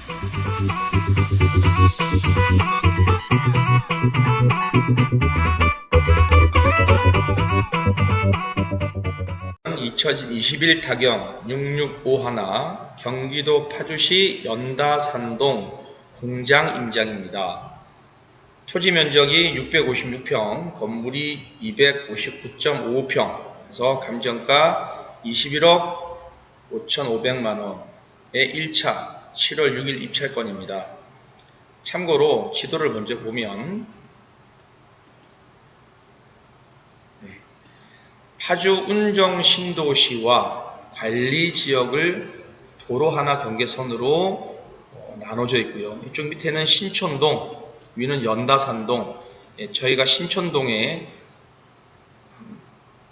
(2021) 타경 6651 경기도 파주시 연다산동 공장 임장입니다. 토지 면적이 656평, 건물이 259.55평, 그래서 감정가 21억 5,500만원의 1차 7월 6일 입찰건입니다. 참고로 지도를 먼저 보면 파주 운정 신도시와 관리지역을 도로 하나 경계선으로 나눠져 있고요. 이쪽 밑에는 신촌동, 위는 연다산동. 저희가 신촌동에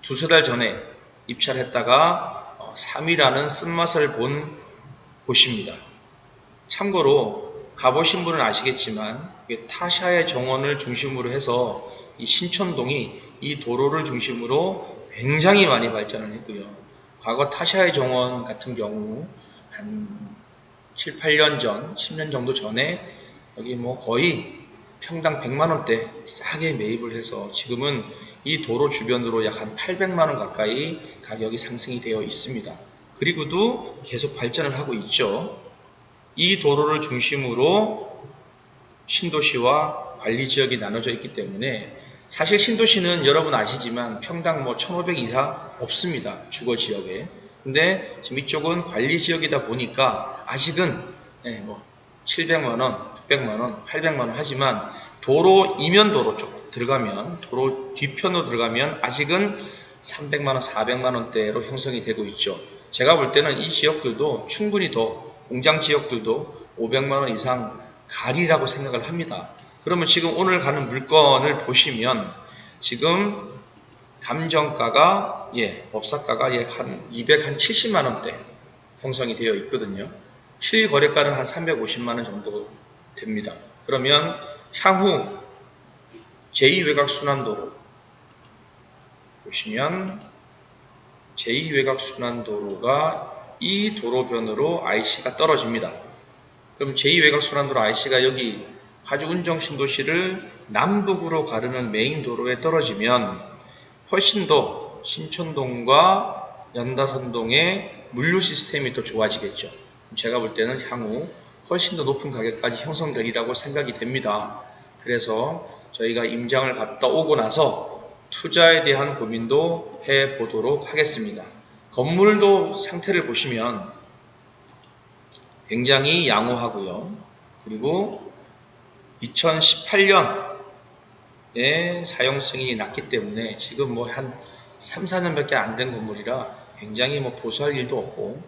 두세 달 전에 입찰했다가 3위라는 쓴맛을 본 곳입니다. 참고로 가보신 분은 아시겠지만 타샤의 정원을 중심으로 해서 이 신촌동이 이 도로를 중심으로 굉장히 많이 발전을 했고요. 과거 타샤의 정원 같은 경우 한 7, 8년 전, 10년 정도 전에 여기 거의 평당 100만원대 싸게 매입을 해서 지금은 이 도로 주변으로 약 한 800만원 가까이 가격이 상승이 되어 있습니다. 그리고도 계속 발전을 하고 있죠. 이 도로를 중심으로 신도시와 관리지역이 나눠져 있기 때문에 사실 신도시는 여러분 아시지만 평당 1,500 이상 없습니다. 주거지역에. 근데 지금 이쪽은 관리지역이다 보니까 아직은 700만원, 600만원, 800만원 하지만 도로 이면도로 쪽 들어가면, 도로 뒤편으로 들어가면 아직은 300만원, 400만원대로 형성이 되고 있죠. 제가 볼 때는 이 지역들도 충분히 더 공장 지역들도 500만원 이상 가리라고 생각을 합니다. 그러면 지금 오늘 가는 물건을 보시면 지금 감정가가 법사가가 한 270만원대 형성이 되어 있거든요. 실거래가는 한 350만원 정도 됩니다. 그러면 향후 제2외곽순환도로 보시면 제2외곽순환도로가 이 도로변으로 IC가 떨어집니다. 그럼 제2외곽순환도로 IC가 여기 파주 운정신도시를 남북으로 가르는 메인 도로에 떨어지면 훨씬 더 신촌동과 연다산동의 물류 시스템이 더 좋아지겠죠. 제가 볼 때는 향후 훨씬 더 높은 가격까지 형성되리라고 생각이 됩니다. 그래서 저희가 임장을 갔다 오고 나서 투자에 대한 고민도 해보도록 하겠습니다. 건물도 상태를 보시면 굉장히 양호하고요. 그리고 2018년에 사용 승인이 났기 때문에 지금 한 3, 4년밖에 안 된 건물이라 굉장히 보수할 일도 없고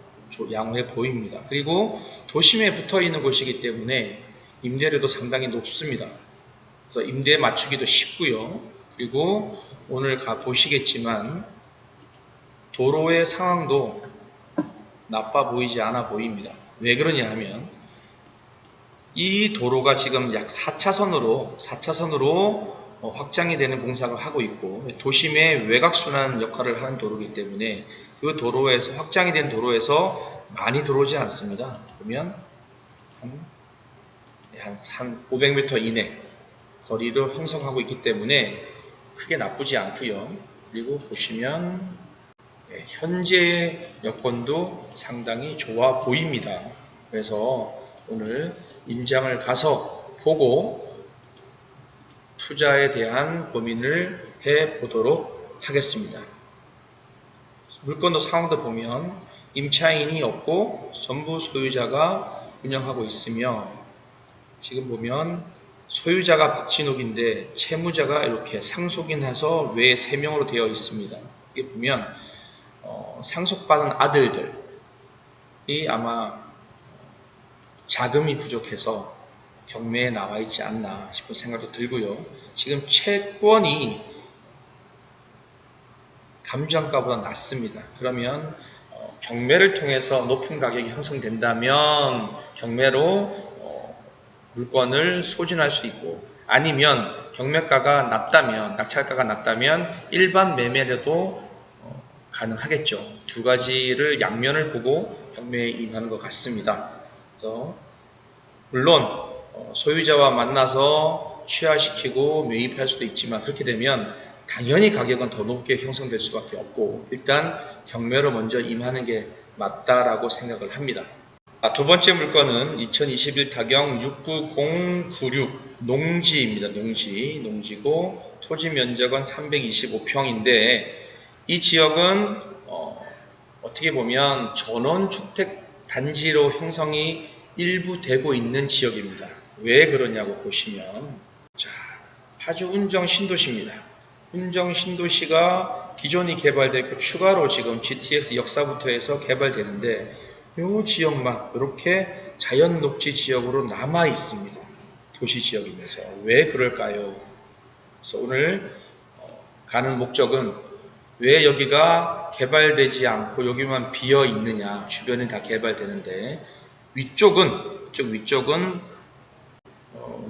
양호해 보입니다. 그리고 도심에 붙어 있는 곳이기 때문에 임대료도 상당히 높습니다. 그래서 임대 맞추기도 쉽고요. 그리고 오늘 보시겠지만 도로의 상황도 나빠 보이지 않아 보입니다. 왜 그러냐 하면 이 도로가 지금 약 4차선으로 확장이 되는 공사를 하고 있고 도심의 외곽순환 역할을 하는 도로이기 때문에 그 도로에서 확장이 된 도로에서 많이 들어오지 않습니다. 그러면 한 500m 이내 거리를 형성하고 있기 때문에 크게 나쁘지 않고요. 그리고 보시면 현재 여건도 상당히 좋아 보입니다. 그래서 오늘 임장을 가서 보고 투자에 대한 고민을 해보도록 하겠습니다. 물건도 상황도 보면 임차인이 없고 전부 소유자가 운영하고 있으며 지금 보면 소유자가 박진욱인데 채무자가 이렇게 상속인해서 외 3명으로 되어 있습니다. 이게 보면 상속받은 아들들이 아마 자금이 부족해서 경매에 나와 있지 않나 싶은 생각도 들고요. 지금 채권이 감정가보다 낮습니다. 그러면 경매를 통해서 높은 가격이 형성된다면 경매로 물건을 소진할 수 있고 아니면 경매가가 낮다면 낙찰가가 낮다면 일반 매매로도 가능하겠죠. 두 가지를 양면을 보고 경매에 임하는 것 같습니다. 그래서 물론 소유자와 만나서 취하시키고 매입할 수도 있지만 그렇게 되면 당연히 가격은 더 높게 형성될 수밖에 없고 일단 경매로 먼저 임하는 게 맞다라고 생각을 합니다. 두 번째 물건은 2021 타경 69096 농지입니다. 농지고 토지 면적은 325평인데 이 지역은 어떻게 보면 전원주택 단지로 형성이 일부 되고 있는 지역입니다. 왜 그러냐고 보시면 자, 파주 운정 신도시입니다. 운정 신도시가 기존이 개발되고 추가로 지금 GTX 역사부터 해서 개발되는데 이 지역만 이렇게 자연 녹지 지역으로 남아 있습니다. 도시 지역이면서 왜 그럴까요? 그래서 오늘 가는 목적은 왜 여기가 개발되지 않고 여기만 비어 있느냐? 주변은 다 개발되는데 위쪽은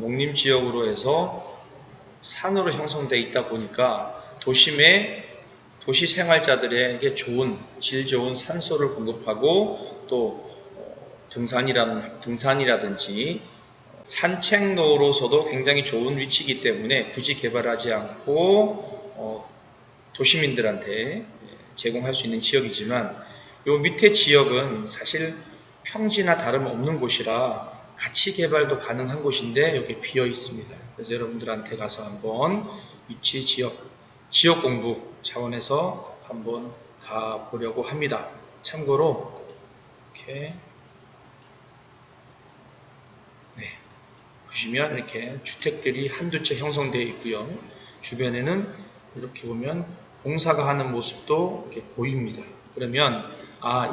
농림 지역으로 해서 산으로 형성되어 있다 보니까 도시 생활자들에게 질 좋은 산소를 공급하고 또 등산이라든지 산책로로서도 굉장히 좋은 위치이기 때문에 굳이 개발하지 않고 도시민들한테 제공할 수 있는 지역이지만 요 밑에 지역은 사실 평지나 다름없는 곳이라 같이 개발도 가능한 곳인데 여기 비어 있습니다. 그래서 여러분들한테 가서 한번 위치 지역 공부 차원에서 한번 가보려고 합니다. 참고로 이렇게 보시면 이렇게 주택들이 한두 채 형성되어 있고요. 주변에는 이렇게 보면 공사가 하는 모습도 이렇게 보입니다. 그러면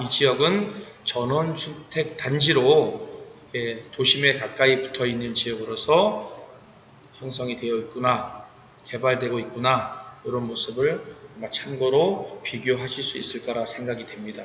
이 지역은 전원주택 단지로 이렇게 도심에 가까이 붙어 있는 지역으로서 형성이 되어 있구나, 개발되고 있구나 이런 모습을 참고로 비교하실 수 있을 거라 생각이 됩니다.